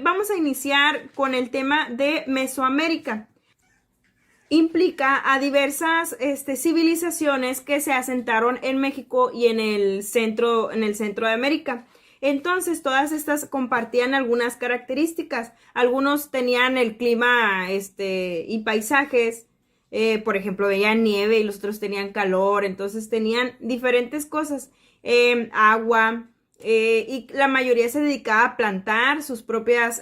Vamos a iniciar con el tema de Mesoamérica. Implica a diversas civilizaciones que se asentaron en México y en el centro de América. Entonces, todas estas compartían algunas características. Algunos tenían el clima y paisajes. Por ejemplo, veían nieve y los otros tenían calor. Entonces, tenían diferentes cosas. Agua. Y la mayoría se dedicaba a plantar sus propias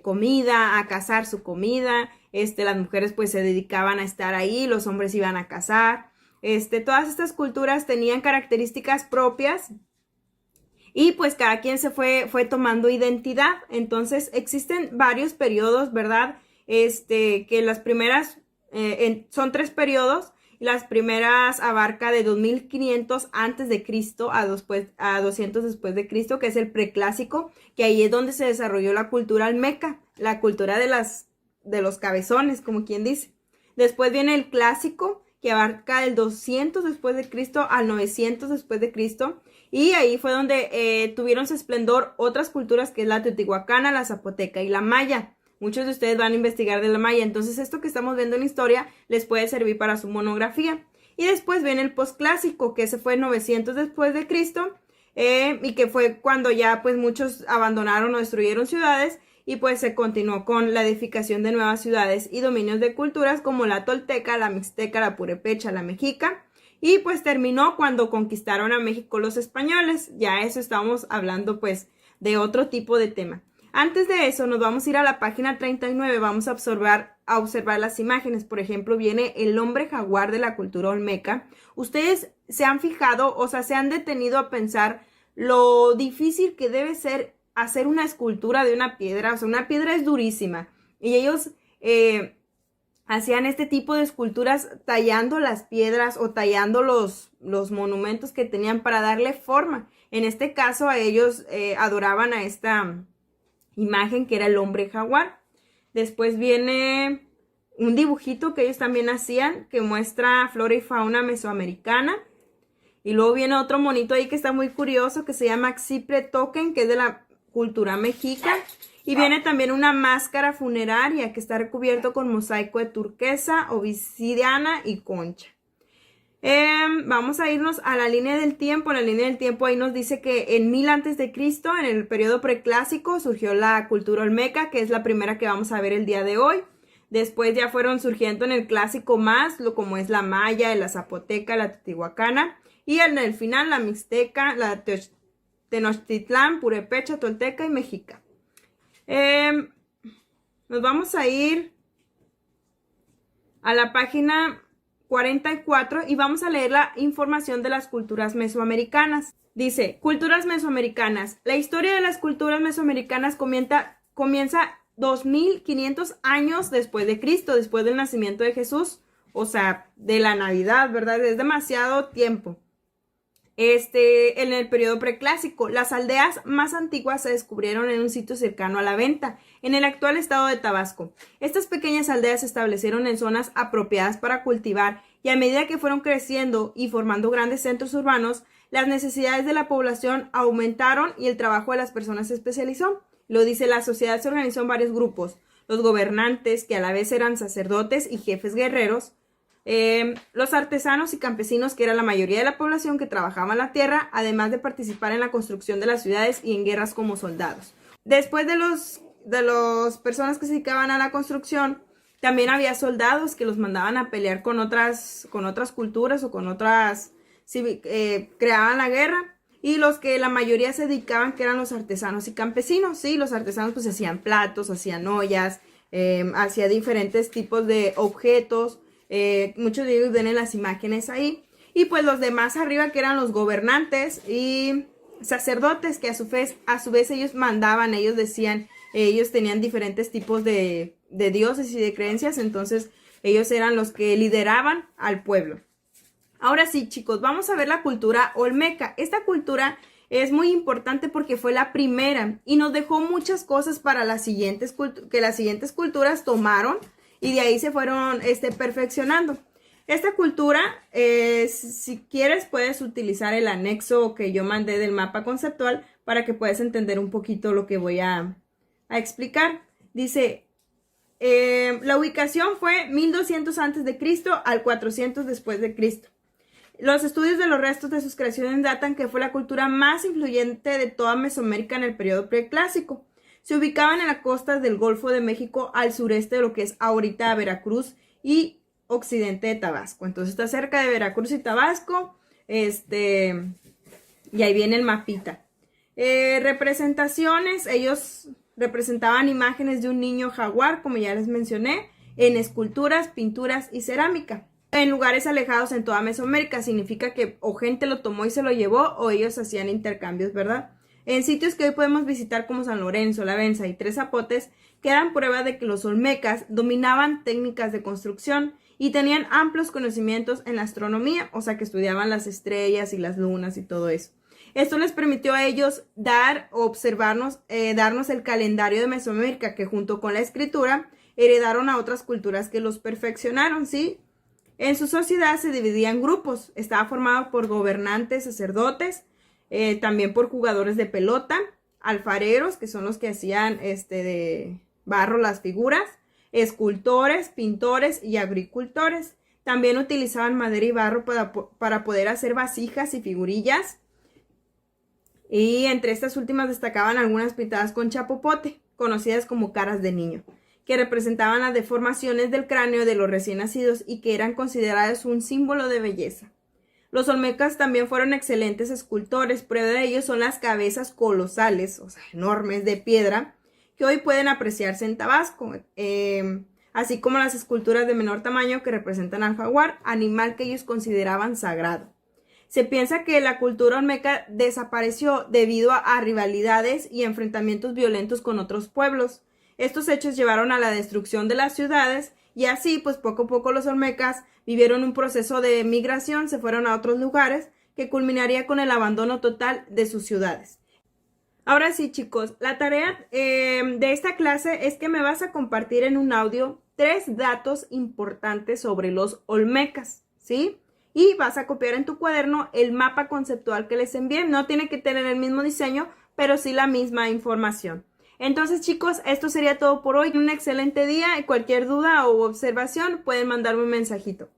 comida, a cazar su comida. Las mujeres pues se dedicaban a estar ahí, los hombres iban a cazar. Todas estas culturas tenían características propias y pues cada quien fue tomando identidad. Entonces existen varios periodos, ¿verdad? Que las primeras son 3 periodos. Las primeras abarca de 2500 antes de Cristo a 200 después de Cristo, que es el preclásico, que ahí es donde se desarrolló la cultura olmeca, la cultura de los cabezones, como quien dice. Después viene el clásico, que abarca del 200 después de Cristo al 900 después de Cristo, y ahí fue donde tuvieron su esplendor otras culturas, que es la teotihuacana, la zapoteca y la maya. Muchos de ustedes van a investigar de la maya, entonces esto que estamos viendo en historia les puede servir para su monografía. Y después viene el posclásico, que ese fue 900 después de Cristo, y que fue cuando ya pues muchos abandonaron o destruyeron ciudades, y pues se continuó con la edificación de nuevas ciudades y dominios de culturas como la tolteca, la mixteca, la purépecha, la mexica, y pues terminó cuando conquistaron a México los españoles. Ya eso estamos hablando pues de otro tipo de tema. Antes de eso, nos vamos a ir a la página 39, vamos a observar las imágenes. Por ejemplo, viene el hombre jaguar de la cultura olmeca. Ustedes se han fijado, o sea, se han detenido a pensar lo difícil que debe ser hacer una escultura de una piedra. O sea, una piedra es durísima. Y ellos hacían este tipo de esculturas tallando las piedras o tallando los monumentos que tenían para darle forma. En este caso, a ellos adoraban a esta imagen que era el hombre jaguar. Después viene un dibujito que ellos también hacían que muestra flora y fauna mesoamericana. Y luego viene otro monito ahí que está muy curioso, que se llama Xipre Token, que es de la cultura mexica. Y viene también una máscara funeraria que está recubierto con mosaico de turquesa, obsidiana y concha. Vamos a irnos a la línea del tiempo. En la línea del tiempo ahí nos dice que en 1000 antes de Cristo, en el periodo preclásico, surgió la cultura olmeca, que es la primera que vamos a ver el día de hoy. Después ya fueron surgiendo en el clásico más, como es la maya, la zapoteca, la teotihuacana. Y en el final la mixteca, la tenochtitlán, purépecha, tolteca y mexica. Nos vamos a ir a la página 44 y vamos a leer la información de las culturas mesoamericanas. Dice, culturas mesoamericanas. La historia de las culturas mesoamericanas comienza 2500 años después de Cristo, después del nacimiento de Jesús, o sea, de la Navidad, ¿verdad? Es demasiado tiempo. En el periodo preclásico, las aldeas más antiguas se descubrieron en un sitio cercano a la venta, en el actual estado de Tabasco. Estas pequeñas aldeas se establecieron en zonas apropiadas para cultivar y a medida que fueron creciendo y formando grandes centros urbanos, las necesidades de la población aumentaron y el trabajo de las personas se especializó. Lo dice, la sociedad se organizó en varios grupos. Los gobernantes, que a la vez eran sacerdotes y jefes guerreros, los artesanos y campesinos, que era la mayoría de la población que trabajaba en la tierra, además de participar en la construcción de las ciudades y en guerras como soldados. Después de las personas que se dedicaban a la construcción, también había soldados que los mandaban a pelear con otras culturas o con otras, creaban la guerra. Y los que la mayoría se dedicaban, que eran los artesanos y campesinos. Sí, los artesanos pues hacían platos, hacían ollas, hacían diferentes tipos de objetos. Muchos de ellos ven en las imágenes ahí. Y pues los demás arriba, que eran los gobernantes y sacerdotes, que a su vez ellos mandaban, ellos decían, ellos tenían diferentes tipos de dioses y de creencias, entonces ellos eran los que lideraban al pueblo. Ahora sí, chicos, vamos a ver la cultura olmeca. Esta cultura es muy importante porque fue la primera y nos dejó muchas cosas para que las siguientes culturas tomaron y de ahí se fueron perfeccionando. Esta cultura, si quieres, puedes utilizar el anexo que yo mandé del mapa conceptual para que puedas entender un poquito lo que voy a a explicar. Dice, la ubicación fue 1200 antes de Cristo al 400 después de Cristo. Los estudios de los restos de sus creaciones datan que fue la cultura más influyente de toda Mesoamérica en el periodo preclásico. Se ubicaban en la costa del Golfo de México al sureste de lo que es ahorita Veracruz y occidente de Tabasco. Entonces está cerca de Veracruz y Tabasco. Y ahí viene el mapita. Representaciones, ellos representaban imágenes de un niño jaguar, como ya les mencioné, en esculturas, pinturas y cerámica. En lugares alejados en toda Mesoamérica, significa que o gente lo tomó y se lo llevó o ellos hacían intercambios, ¿verdad? En sitios que hoy podemos visitar como San Lorenzo, La Venza y Tres Zapotes, quedan pruebas de que los olmecas dominaban técnicas de construcción y tenían amplios conocimientos en la astronomía, o sea que estudiaban las estrellas y las lunas y todo eso. Esto les permitió a ellos darnos el calendario de Mesoamérica, que junto con la escritura heredaron a otras culturas que los perfeccionaron, ¿sí? En su sociedad se dividía en grupos, estaba formado por gobernantes, sacerdotes, también por jugadores de pelota, alfareros, que son los que hacían de barro las figuras, escultores, pintores y agricultores. También utilizaban madera y barro para poder hacer vasijas y figurillas. Y entre estas últimas destacaban algunas pintadas con chapopote, conocidas como caras de niño, que representaban las deformaciones del cráneo de los recién nacidos y que eran consideradas un símbolo de belleza. Los olmecas también fueron excelentes escultores. Prueba de ello son las cabezas colosales, o sea, enormes de piedra, que hoy pueden apreciarse en Tabasco, así como las esculturas de menor tamaño que representan al jaguar, animal que ellos consideraban sagrado. Se piensa que la cultura olmeca desapareció debido a rivalidades y enfrentamientos violentos con otros pueblos. Estos hechos llevaron a la destrucción de las ciudades y así, pues poco a poco los olmecas vivieron un proceso de migración, se fueron a otros lugares que culminaría con el abandono total de sus ciudades. Ahora sí, chicos, la tarea de esta clase es que me vas a compartir en un audio 3 datos importantes sobre los olmecas, ¿sí? Y vas a copiar en tu cuaderno el mapa conceptual que les envié. No tiene que tener el mismo diseño, pero sí la misma información. Entonces, chicos, esto sería todo por hoy. Un excelente día y cualquier duda o observación pueden mandarme un mensajito.